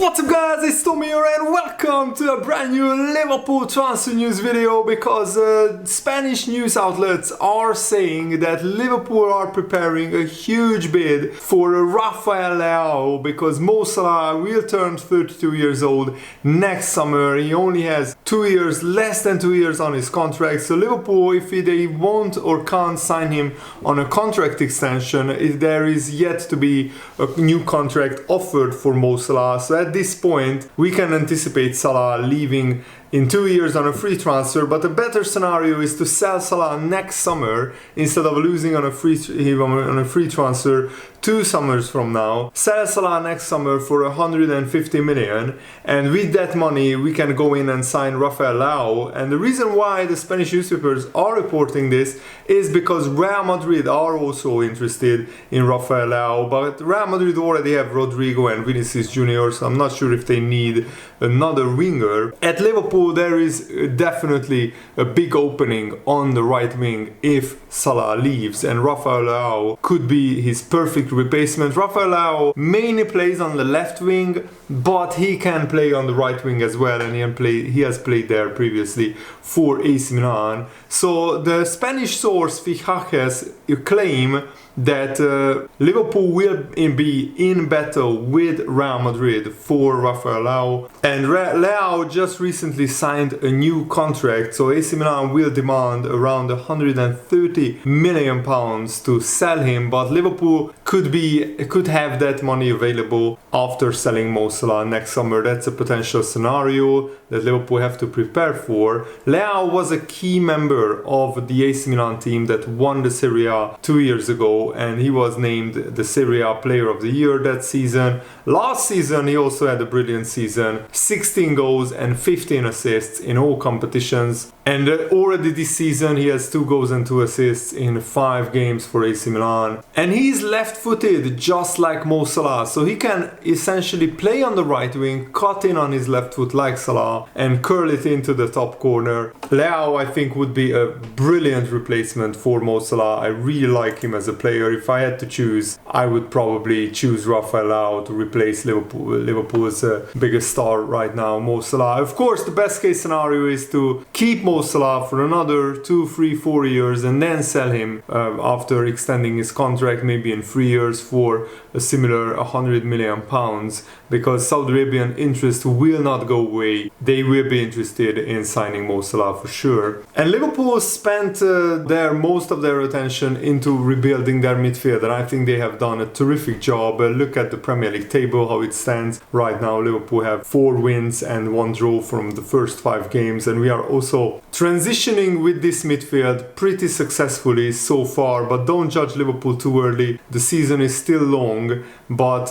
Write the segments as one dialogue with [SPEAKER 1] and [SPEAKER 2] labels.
[SPEAKER 1] What's up guys, it's Tommy here and welcome to a brand new Liverpool transfer news video, because Spanish news outlets are saying that Liverpool are preparing a huge bid for Rafael Leao, because Mo Salah will turn 32 years old next summer. He only has 2 years, less than 2 years on his contract, so Liverpool, if they won't or can't sign him on a contract extension, there is yet to be a new contract offered for Mo Salah. So at this point, we can anticipate Salah leaving in 2 years on a free transfer, but a better scenario is to sell Salah next summer instead of losing on a free transfer 2 summers from now. Sell Salah next summer for 150 million, and with that money we can go in and sign Rafael Leao. And the reason why the Spanish newspapers are reporting this is because Real Madrid are also interested in Rafael Leao, but Real Madrid already have Rodrigo and Vinicius Junior, so I'm not sure if they need another winger. At Liverpool there is definitely a big opening on the right wing if Salah leaves, and Rafael Leao could be his perfect replacement. Rafael Leao mainly plays on the left wing, but he can play on the right wing as well, and he has played there previously for AC Milan. So the Spanish source Fichajes claim that Liverpool will be in battle with Real Madrid for Rafael Leao, and Leao just recently signed a new contract, so AC Milan will demand around 130 million pounds to sell him, but Liverpool could have that money available after selling Mo Salah next summer. That's a potential scenario that Liverpool have to prepare for. Leao was a key member of the AC Milan team that won the Serie A 2 years ago, and he was named the Serie A Player of the Year that season. Last season he also had a brilliant season, 16 goals and 15 assists in all competitions, and already this season he has 2 goals and 2 assists in 5 games for AC Milan. And he's left-footed just like Mo Salah, so he can essentially play on the right wing, cut in on his left foot like Salah, and curl it into the top corner. Leao, I think, would be a brilliant replacement for Mo Salah. I really like him as a player. If I had to choose, I would probably choose Rafael Leao to replace Liverpool's biggest star right now, Mo Salah. Of course, the best case scenario is to keep Mo Salah for another 2, 3, 4 years and then sell him after extending his contract, maybe in 3 years, for a similar 100 million pounds, because Saudi Arabian interest will not go away. They will be interested in signing Mo Salah for sure. And Liverpool spent most of their attention into rebuilding their midfield, and I think they have done a terrific job. Look at the Premier League table, how it stands right now. Liverpool have 4 wins and 1 draw from the first 5 games, and we are also transitioning with this midfield pretty successfully so far, but don't judge Liverpool too early. The season is still long, but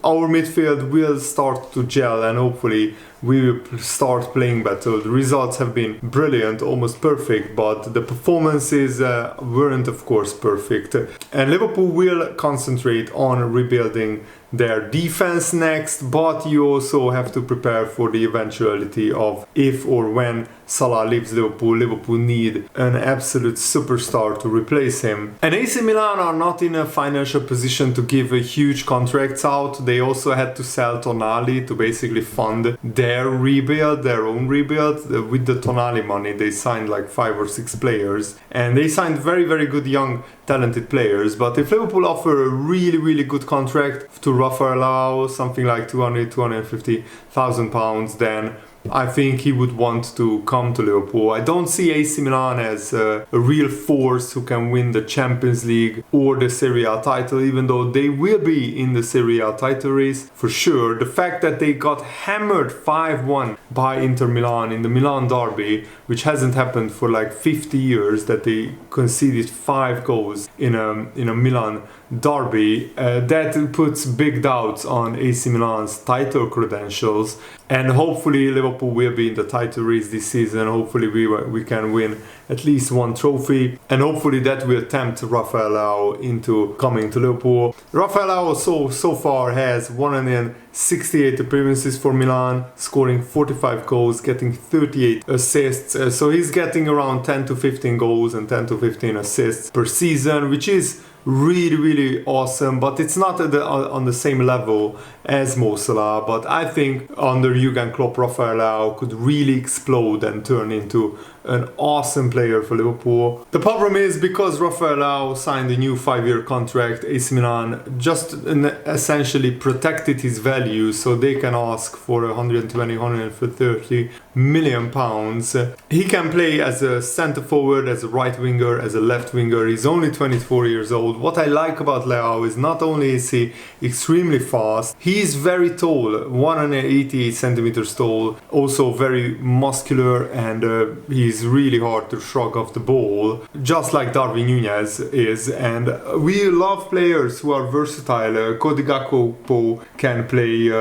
[SPEAKER 1] our midfield will start to gel, and hopefully we will start playing better. The results have been brilliant, almost perfect, but the performances weren't, of course, perfect. And Liverpool will concentrate on rebuilding their defense next, but you also have to prepare for the eventuality of if or when Salah leaves Liverpool. Liverpool need an absolute superstar to replace him. And AC Milan are not in a financial position to give a huge contracts out. They also had to sell Tonali to basically fund their rebuild, their own rebuild. With the Tonali money they signed like 5 or 6 players, and they signed very, very good young talented players. But if Liverpool offer a really, really good contract to Rafael Leao, something like 250,000 pounds, then I think he would want to come to Liverpool. I don't see AC Milan as a real force who can win the Champions League or the Serie A title, even though they will be in the Serie A title race for sure. The fact that they got hammered 5-1 by Inter Milan in the Milan derby, which hasn't happened for like 50 years, that they conceded 5 goals in a Milan derby, that puts big doubts on AC Milan's title credentials. And hopefully Liverpool will be in the title race this season. Hopefully we can win at least 1 trophy, and hopefully that will tempt Rafael Leao into coming to Liverpool. Rafael Leao so far has 168 appearances for Milan, scoring 45 goals, getting 38 assists. So he's getting around 10 to 15 goals and 10 to 15 assists per season, which is really awesome, but it's not on the same level as Mo Salah. But I think under Jurgen Klopp, Rafael Leao could really explode and turn into an awesome player for Liverpool. The problem is, because Rafael Leao signed a new 5-year contract, AC Milan just essentially protected his value, so they can ask for 120, 130 million pounds. He can play as a centre forward, as a right winger, as a left winger. He's only 24 years old. What I like about Leao is not only is he extremely fast, he's very tall, 188 centimeters tall, also very muscular, and he's really hard to shrug off the ball, just like Darwin Núñez is. And we love players who are versatile. Cody Gakpo can play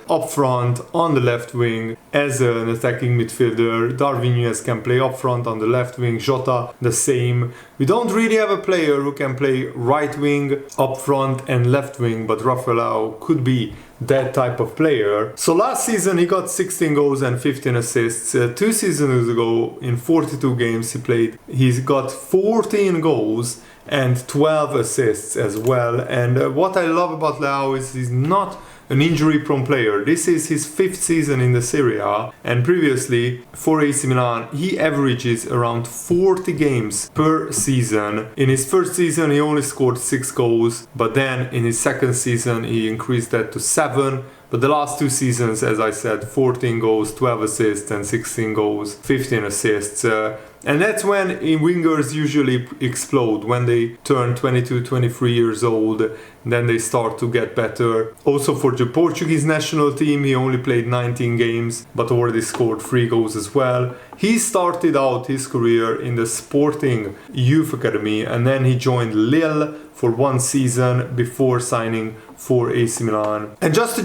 [SPEAKER 1] up front on the left wing as an attacking midfielder. Darwin Núñez can play up front on the left wing. Jota the same. We don't really have a player who can play right wing, up front and left wing, but Rafael Leao could be that type of player. So last season he got 16 goals and 15 assists. 2 seasons ago, in 42 games he played, he's got 14 goals and 12 assists as well. And what I love about Leao is he's not an injury-prone player. This is his 5th season in the Serie A, and previously for AC Milan he averages around 40 games per season. In his first season he only scored 6 goals, but then in his second season he increased that to 7. But the last 2 seasons, as I said, 14 goals, 12 assists, and 16 goals, 15 assists. And that's when wingers usually explode, when they turn 22, 23 years old. Then they start to get better. Also for the Portuguese national team, he only played 19 games, but already scored 3 goals as well. He started out his career in the Sporting Youth Academy, and then he joined Lille for 1 season before signing for AC Milan. And just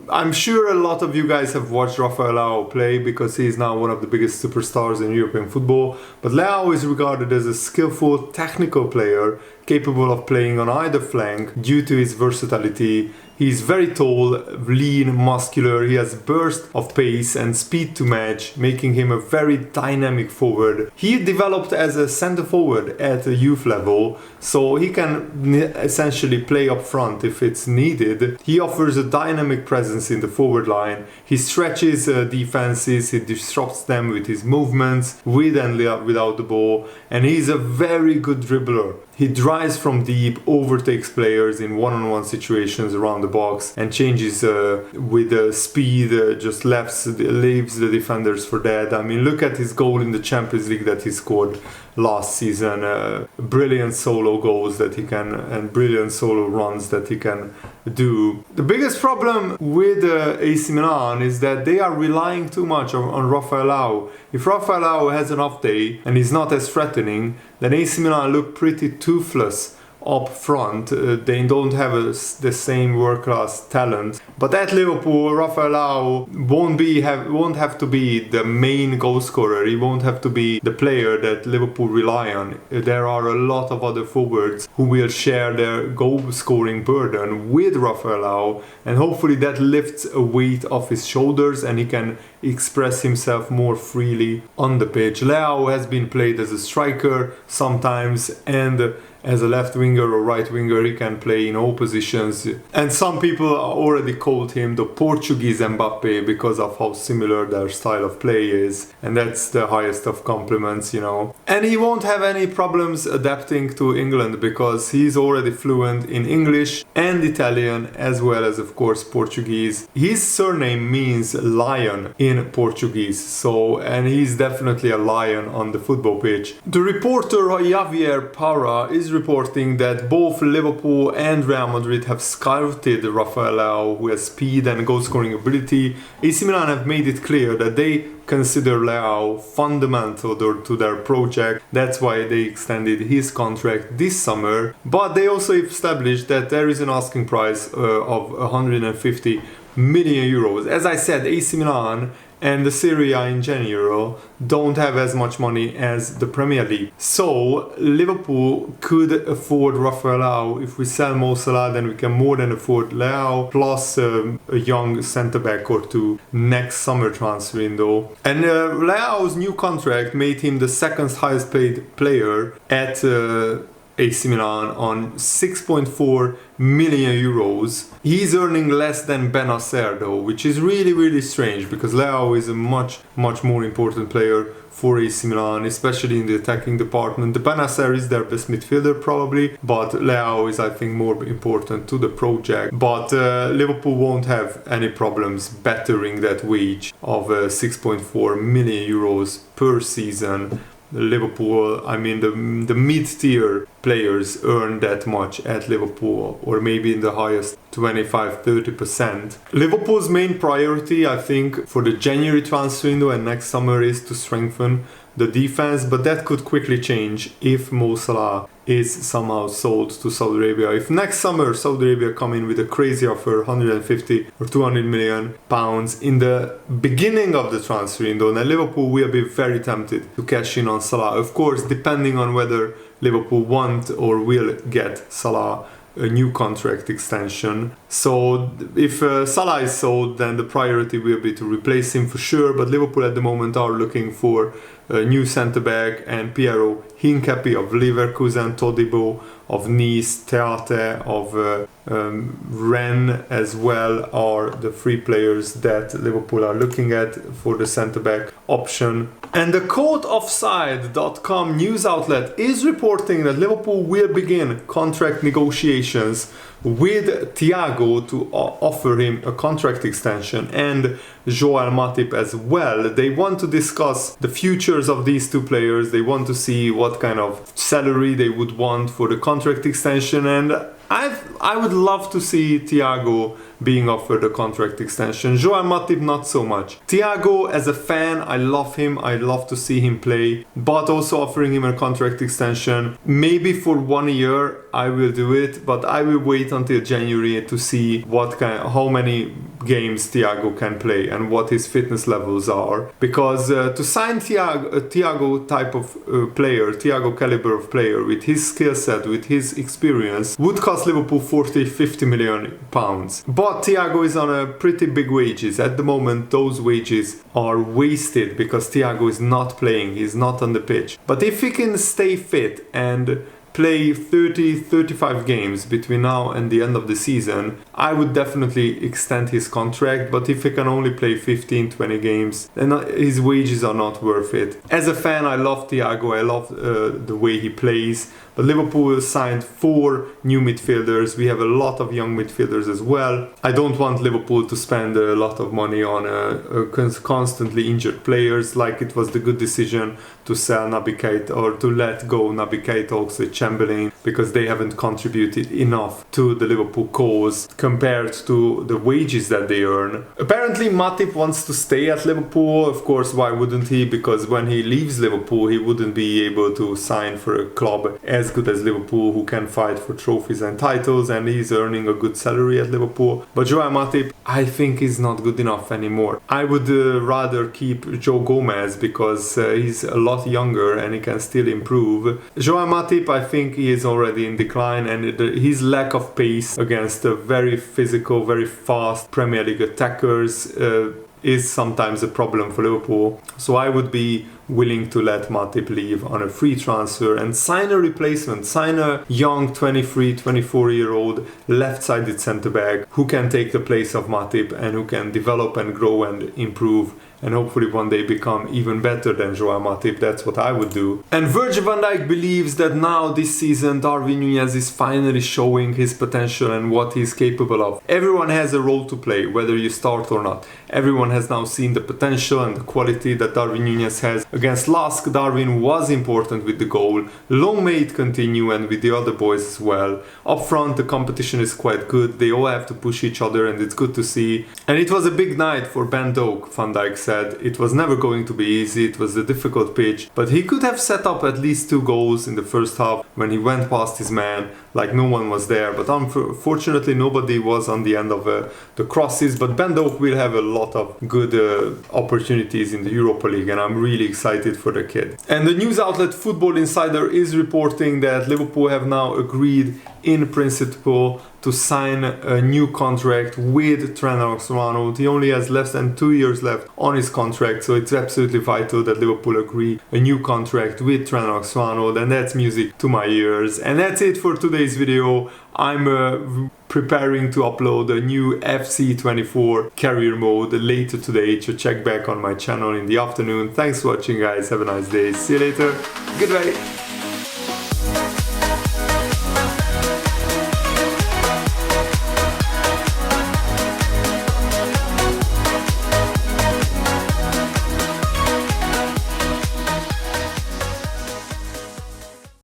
[SPEAKER 1] I'm sure a lot of you guys have watched Rafael Leao play, because he is now one of the biggest superstars in European football. But Leao is regarded as a skillful, technical player, capable of playing on either flank due to his versatility. He's very tall, lean, muscular. He has burst of pace and speed to match, making him a very dynamic forward. He developed as a center forward at a youth level, so he can essentially play up front if it's needed. He offers a dynamic presence in the forward line. He stretches defenses, he disrupts them with his movements, with and without the ball, and he's a very good dribbler. He drives from deep, overtakes players in one-on-one situations around the box, and changes with speed, just leaves the defenders for dead. I mean, look at his goal in the Champions League that he scored last season. Brilliant solo goals that he can, and brilliant solo runs that he can do. The biggest problem with AC Milan is that they are relying too much on Rafael Leao. If Rafael Leao has an off day and he's not as threatening, then AC Milan look pretty toothless up front. They don't have the same world-class talent. But at Liverpool, Rafael Leao won't have to be the main goal scorer. He won't have to be the player that Liverpool rely on. There are a lot of other forwards who will share their goal-scoring burden with Rafael Leao, and hopefully that lifts a weight off his shoulders and he can express himself more freely on the pitch. Leao has been played as a striker sometimes, and as a left winger or right winger he can play in all positions. And some people already called him the Portuguese Mbappe because of how similar their style of play is, and that's the highest of compliments, you know. And he won't have any problems adapting to England, because he's already fluent in English and Italian, as well as of course Portuguese. His surname means lion in Portuguese, and he's definitely a lion on the football pitch. The reporter Javier Parra is reporting that both Liverpool and Real Madrid have scouted Rafael Leao, who has speed and goal-scoring ability. AC Milan have made it clear that they consider Leao fundamental to their project. That's why they extended his contract this summer. But they also established that there is an asking price of 150 million euros. As I said, AC Milan and the Serie A in general don't have as much money as the Premier League. So Liverpool could afford Rafael Leao. If we sell Mo Salah, then we can more than afford Leao, plus a young centre-back or two next summer transfer window. And Leao's new contract made him the second highest paid player at AC Milan on 6.4 million euros. He's earning less than Benacer though, which is really strange because Leao is a much more important player for AC Milan, especially in the attacking department. The Benacer is their best midfielder probably, but Leao is I think more important to the project. But Liverpool won't have any problems bettering that wage of 6.4 million euros per season. Liverpool, I mean the mid-tier players earn that much at Liverpool, or maybe in the highest 25-30%. Liverpool's main priority, I think, for the January transfer window and next summer is to strengthen the defense, but that could quickly change if Mo Salah is somehow sold to Saudi Arabia. If next summer Saudi Arabia come in with a crazy offer, 150 or 200 million pounds in the beginning of the transfer window, then Liverpool will be very tempted to cash in on Salah. Of course, depending on whether Liverpool want or will get Salah a new contract extension. So if Salah is sold, then the priority will be to replace him for sure, but Liverpool at the moment are looking for a new centre-back, and Piero Hincapié of Leverkusen, Todibo of Nice, Teate of Rennes as well are the three players that Liverpool are looking at for the centre-back option. And the CodeOffside.com news outlet is reporting that Liverpool will begin contract negotiations with Thiago to offer him a contract extension, and Joel Matip as well. They want to discuss the futures of these two players. They want to see what kind of salary they would want for the contract extension, and I would love to see Thiago being offered a contract extension. Joel Matip not so much. Thiago, as a fan, I love him. I love to see him play, but also offering him a contract extension, maybe for 1 year, I will do it, but I will wait until January to see how many games Thiago can play and what his fitness levels are. Because to sign Thiago type of player, Thiago caliber of player, with his skill set, with his experience, would cost Liverpool 40-50 million pounds. But Thiago is on a pretty big wages. At the moment, those wages are wasted because Thiago is not playing, he's not on the pitch. But if he can stay fit and play 30-35 games between now and the end of the season, I would definitely extend his contract. But if he can only play 15-20 games, then his wages are not worth it. As a fan, I love Thiago, I love the way he plays, but Liverpool signed 4 new midfielders. We have a lot of young midfielders as well. I don't want Liverpool to spend a lot of money on constantly injured players, like it was the good decision to sell Naby Keita or to let go Naby Keita, Oxlade-Chamberlain, because they haven't contributed enough to the Liverpool cause compared to the wages that they earn. Apparently Matip wants to stay at Liverpool. Of course, why wouldn't he? Because when he leaves Liverpool, he wouldn't be able to sign for a club as good as Liverpool, who can fight for trophies and titles, and he's earning a good salary at Liverpool. But Joel Matip, I think, is not good enough anymore. I would rather keep Joe Gomez because he's a lot younger and he can still improve. Joel Matip, I think he is already in decline, and his lack of pace against very physical, very fast Premier League attackers is sometimes a problem for Liverpool. So I would be willing to let Matip leave on a free transfer and sign a replacement, sign a young 23-24-year-old left-sided centre-back who can take the place of Matip and who can develop and grow and improve and hopefully one day become even better than Joel Matip. That's what I would do. And Virgil van Dijk believes that now this season Darwin Núñez is finally showing his potential and what he's capable of. Everyone has a role to play, whether you start or not. Everyone has now seen the potential and the quality that Darwin Núñez has. Against Lask, Darwin was important with the goal. Long may it continue, and with the other boys as well. Up front, the competition is quite good. They all have to push each other, and it's good to see. And it was a big night for Ben Doak, Van Dijk said. It was never going to be easy. It was a difficult pitch, but he could have set up at least 2 goals in the first half when he went past his man like no one was there. But unfortunately, nobody was on the end of the crosses. But Ben Doak will have a lot of good opportunities in the Europa League, and I'm really excited for the kid. And the news outlet Football Insider is reporting that Liverpool have now agreed in principle to sign a new contract with Trent Alexander-Arnold. He only has less than 2 years left on his contract, so it's absolutely vital that Liverpool agree a new contract with Trent Alexander-Arnold, and that's music to my ears. And that's it for today's video. I'm preparing to upload a new FC24 career mode later today, so check back on my channel in the afternoon. Thanks for watching, guys. Have a nice day. See you later. Goodbye.